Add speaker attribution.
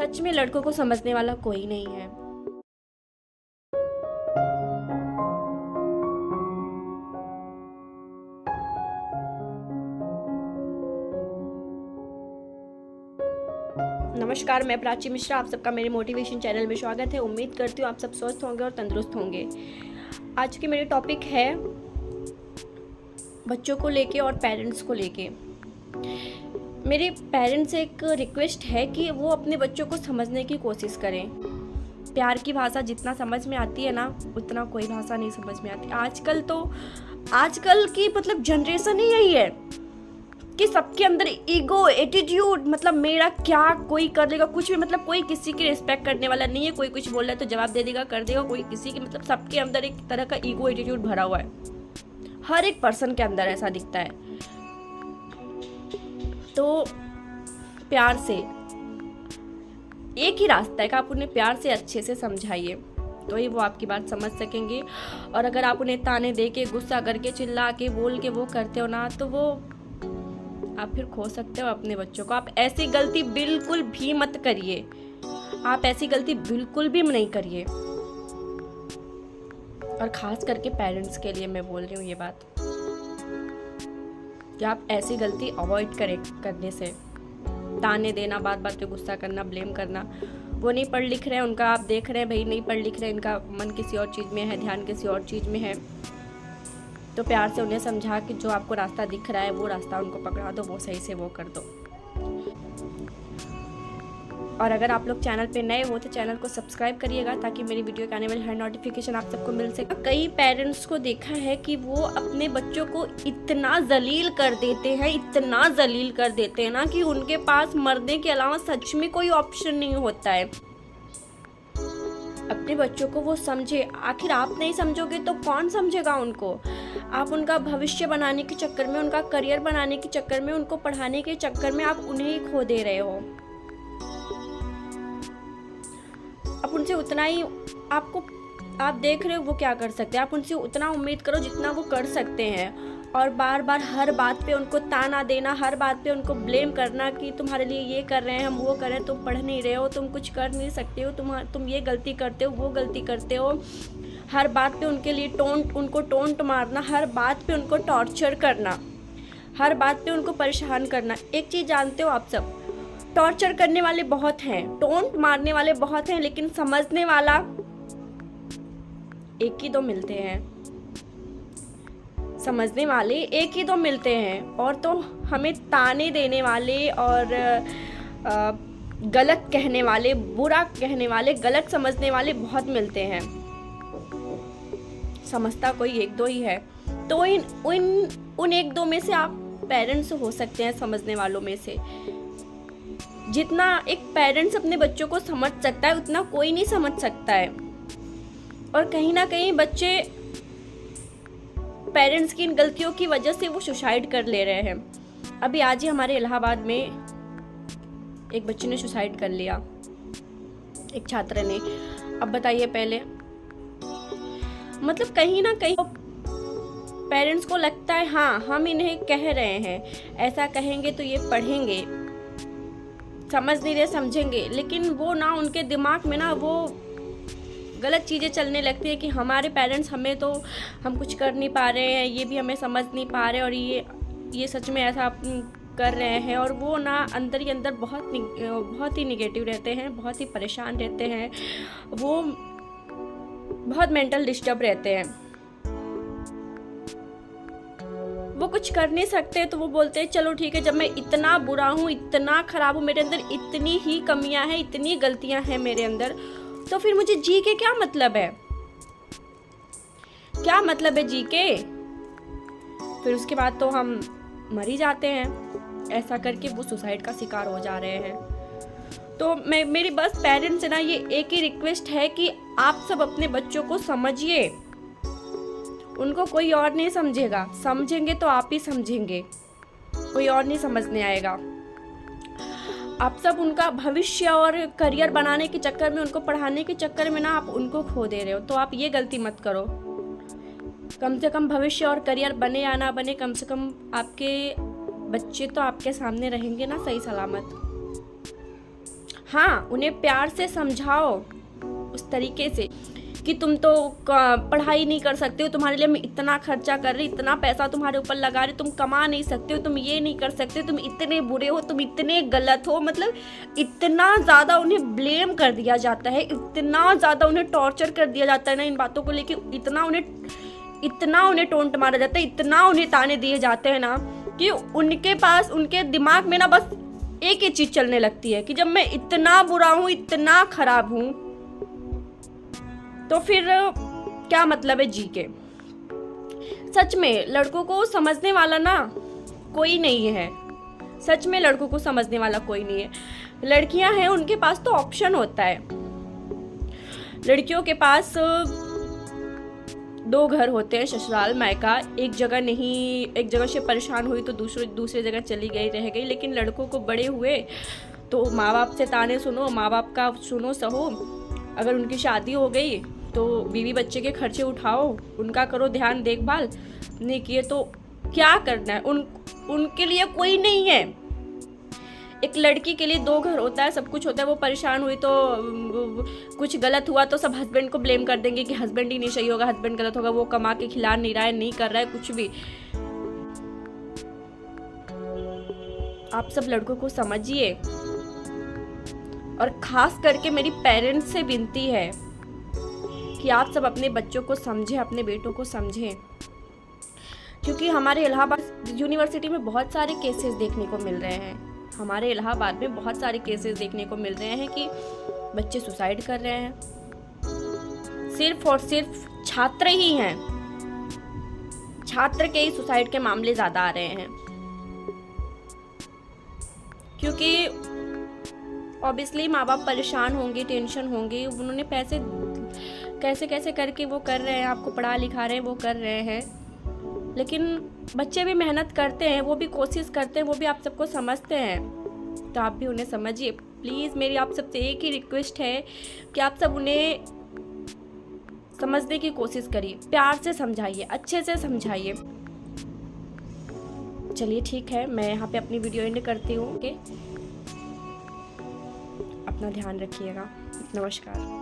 Speaker 1: सच में लड़कों को समझने वाला कोई नहीं है। नमस्कार, मैं प्राची मिश्रा, आप सबका मेरे मोटिवेशन चैनल में स्वागत है। उम्मीद करती हूँ आप सब स्वस्थ होंगे और तंदुरुस्त होंगे। आज की मेरी टॉपिक है बच्चों को लेके और पेरेंट्स को लेके। मेरे पेरेंट्स से एक रिक्वेस्ट है कि वो अपने बच्चों को समझने की कोशिश करें। प्यार की भाषा जितना समझ में आती है ना, उतना कोई भाषा नहीं समझ में आती। आजकल की जनरेशन ही यही है कि सबके अंदर ईगो, एटीट्यूड, मेरा क्या, कोई कर लेगा कुछ भी, कोई किसी की रिस्पेक्ट करने वाला नहीं है। कोई कुछ बोल रहा है तो जवाब दे देगा, कर देगा। कोई किसी की सबके अंदर एक तरह का ईगो, एटीट्यूड भरा हुआ है। हर एक पर्सन के अंदर ऐसा दिखता है। तो प्यार से एक ही रास्ता है कि आप उन्हें प्यार से अच्छे से समझाइए, तो ही वो आपकी बात समझ सकेंगे। और अगर आप उन्हें ताने दे के, गुस्सा करके, चिल्ला के, बोल के वो करते हो ना, तो वो आप फिर खो सकते हो अपने बच्चों को। आप ऐसी गलती बिल्कुल भी मत करिए। आप ऐसी गलती बिल्कुल भी नहीं करिए। और खास करके पेरेंट्स के लिए मैं बोल रही हूँ ये बात कि आप ऐसी गलती अवॉइड करें करने से। ताने देना, बात बात पे गुस्सा करना, ब्लेम करना। वो नहीं पढ़ लिख रहे हैं, उनका आप देख रहे हैं भाई नहीं पढ़ लिख रहे हैं, इनका मन किसी और चीज़ में है, ध्यान किसी और चीज़ में है, तो प्यार से उन्हें समझा कि जो आपको रास्ता दिख रहा है वो रास्ता उनको पकड़ा दो, वो सही से वो कर दो। और अगर आप लोग चैनल पे नए हो तो चैनल को सब्सक्राइब करिएगा ताकि मेरी वीडियो के आने वाली हर नोटिफिकेशन आप सबको मिल सके। कई पेरेंट्स को देखा है कि वो अपने बच्चों को इतना जलील कर देते हैं ना कि उनके पास मरने के अलावा सच में कोई ऑप्शन नहीं होता है। अपने बच्चों को वो समझे। आखिर आप नहीं समझोगे तो कौन समझेगा उनको? आप उनका भविष्य बनाने के चक्कर में, उनका करियर बनाने के चक्कर में, उनको पढ़ाने के चक्कर में आप उन्हें ही खो दे रहे हो। आप उनसे उतना ही आप देख रहे हो वो क्या कर सकते हैं, आप उनसे उतना उम्मीद करो जितना वो कर सकते हैं। और बार बार हर बात पे उनको ताना देना, हर बात पे उनको ब्लेम करना कि तुम्हारे लिए ये कर रहे हैं, हम वो कर रहे हैं, तुम पढ़ नहीं रहे हो, तुम कुछ कर नहीं सकते हो, तुम ये गलती करते हो, वो गलती करते हो। हर बात पे उनके लिए उनको टोंट मारना, हर बात पे उनको टॉर्चर करना, हर बात पे उनको परेशान करना। एक चीज़ जानते हो आप सब, टॉर्चर करने वाले बहुत हैं, टोंट मारने वाले बहुत हैं, लेकिन समझने वाला एक ही दो मिलते हैं। समझने वाले एक ही दो मिलते हैं। और तो हमें ताने देने वाले और गलत कहने वाले, बुरा कहने वाले, गलत समझने वाले बहुत मिलते हैं। समझता कोई एक दो ही है। तो उन एक दो में से आप पेरेंट्स हो सकते हैं, समझने वालों में से। जितना एक पेरेंट्स अपने बच्चों को समझ सकता है उतना कोई नहीं समझ सकता है। और कहीं ना कहीं बच्चे पेरेंट्स की इन गलतियों की वजह से वो सुसाइड कर ले रहे हैं। अभी आज ही हमारे इलाहाबाद में एक बच्चे ने सुसाइड कर लिया, एक छात्र ने। अब बताइए, पहले कहीं ना कहीं पेरेंट्स को लगता है हाँ हम इन्हें कह रहे हैं, ऐसा कहेंगे तो ये पढ़ेंगे, समझ नहीं रहे समझेंगे, लेकिन वो ना उनके दिमाग में ना वो गलत चीज़ें चलने लगती है कि हमारे पेरेंट्स हम कुछ कर नहीं पा रहे हैं, ये भी हमें समझ नहीं पा रहे, और ये सच में ऐसा कर रहे हैं। और वो ना अंदर ही अंदर बहुत ही निगेटिव रहते हैं, बहुत ही परेशान रहते हैं, वो बहुत मेंटल डिस्टर्ब रहते हैं। वो कुछ कर नहीं सकते तो वो बोलते हैं चलो ठीक है, जब मैं इतना बुरा हूँ, इतना खराब हूँ, मेरे अंदर इतनी ही कमियां हैं, इतनी गलतियां हैं मेरे अंदर, तो फिर मुझे जी के क्या मतलब है? क्या मतलब है जी के? फिर उसके बाद तो हम मर ही जाते हैं। ऐसा करके वो सुसाइड का शिकार हो जा रहे हैं। तो मेरी बस पेरेंट्स से ना ये एक ही रिक्वेस्ट है कि आप सब अपने बच्चों को समझिए। उनको कोई और नहीं समझेगा, समझेंगे तो आप ही समझेंगे, कोई और नहीं समझने आएगा। आप सब उनका भविष्य और करियर बनाने के चक्कर में, उनको पढ़ाने के चक्कर में ना आप उनको खो दे रहे हो। तो आप ये गलती मत करो। कम से कम भविष्य और करियर बने या ना बने, कम से कम आपके बच्चे तो आपके सामने रहेंगे ना सही सलामत। हाँ, उन्हें प्यार से समझाओ उस तरीके से कि तुम तो पढ़ाई नहीं कर सकते हो, तुम्हारे लिए मैं इतना खर्चा कर रही, इतना पैसा तुम्हारे ऊपर लगा रही, तुम कमा नहीं सकते हो, तुम ये नहीं कर सकते, तुम इतने बुरे हो, तुम इतने गलत हो। मतलब इतना ज़्यादा उन्हें ब्लेम कर दिया जाता है, इतना ज़्यादा उन्हें टॉर्चर कर दिया जाता है ना इन बातों को लेके, इतना उन्हें टोंट मारा जाता है, इतना उन्हें ताने दिए जाते हैं ना कि उनके पास, उनके दिमाग में ना बस एक ही चीज़ चलने लगती है कि जब मैं इतना बुरा हूँ, इतना खराब हूँ, तो फिर क्या मतलब है जी के। सच में लड़कों को समझने वाला ना कोई नहीं है, सच में लड़कों को समझने वाला कोई नहीं है। लड़कियां हैं, उनके पास तो ऑप्शन होता है। लड़कियों के पास 2 घर होते हैं, ससुराल मायका। एक जगह से परेशान हुई तो दूसरी जगह चली गई, रह गई। लेकिन लड़कों को बड़े हुए तो माँ बाप से ताने सुनो, माँ बाप का सुनो सहो। अगर उनकी शादी हो गई तो बीवी बच्चे के खर्चे उठाओ, उनका करो ध्यान देखभाल। नहीं किए तो क्या करना है, उनके लिए कोई नहीं है। एक लड़की के लिए 2 घर होता है, सब कुछ होता है। वो परेशान हुई तो कुछ गलत हुआ तो सब हस्बैंड को ब्लेम कर देंगे कि हस्बैंड ही नहीं सही होगा, हस्बैंड गलत होगा, वो कमा के खिला नहीं रहा है, नहीं कर रहा है कुछ भी। आप सब लड़कों को समझिए, और खास करके मेरी पेरेंट्स से विनती है कि आप सब अपने बच्चों को समझें, अपने बेटों को समझें। क्योंकि हमारे इलाहाबाद यूनिवर्सिटी में बहुत सारे केसेस देखने को मिल रहे हैं, हमारे इलाहाबाद में बहुत सारे केसेस देखने को मिल रहे हैं कि बच्चे सुसाइड कर रहे हैं। सिर्फ और सिर्फ छात्र ही हैं, छात्र के ही सुसाइड के मामले ज़्यादा आ रहे हैं। क्योंकि ऑब्वियसली माँ बाप परेशान होंगे, टेंशन होंगे, उन्होंने पैसे कैसे करके वो कर रहे हैं, आपको पढ़ा लिखा रहे हैं, वो कर रहे हैं। लेकिन बच्चे भी मेहनत करते हैं, वो भी कोशिश करते हैं, वो भी आप सबको समझते हैं। तो आप भी उन्हें समझिए प्लीज़। मेरी आप सबसे एक ही रिक्वेस्ट है कि आप सब उन्हें समझने की कोशिश करिए, प्यार से समझाइए, अच्छे से समझाइए। चलिए ठीक है, मैं यहाँ पे अपनी वीडियो एंड करती हूँ। ओके, अपना ध्यान रखिएगा। नमस्कार।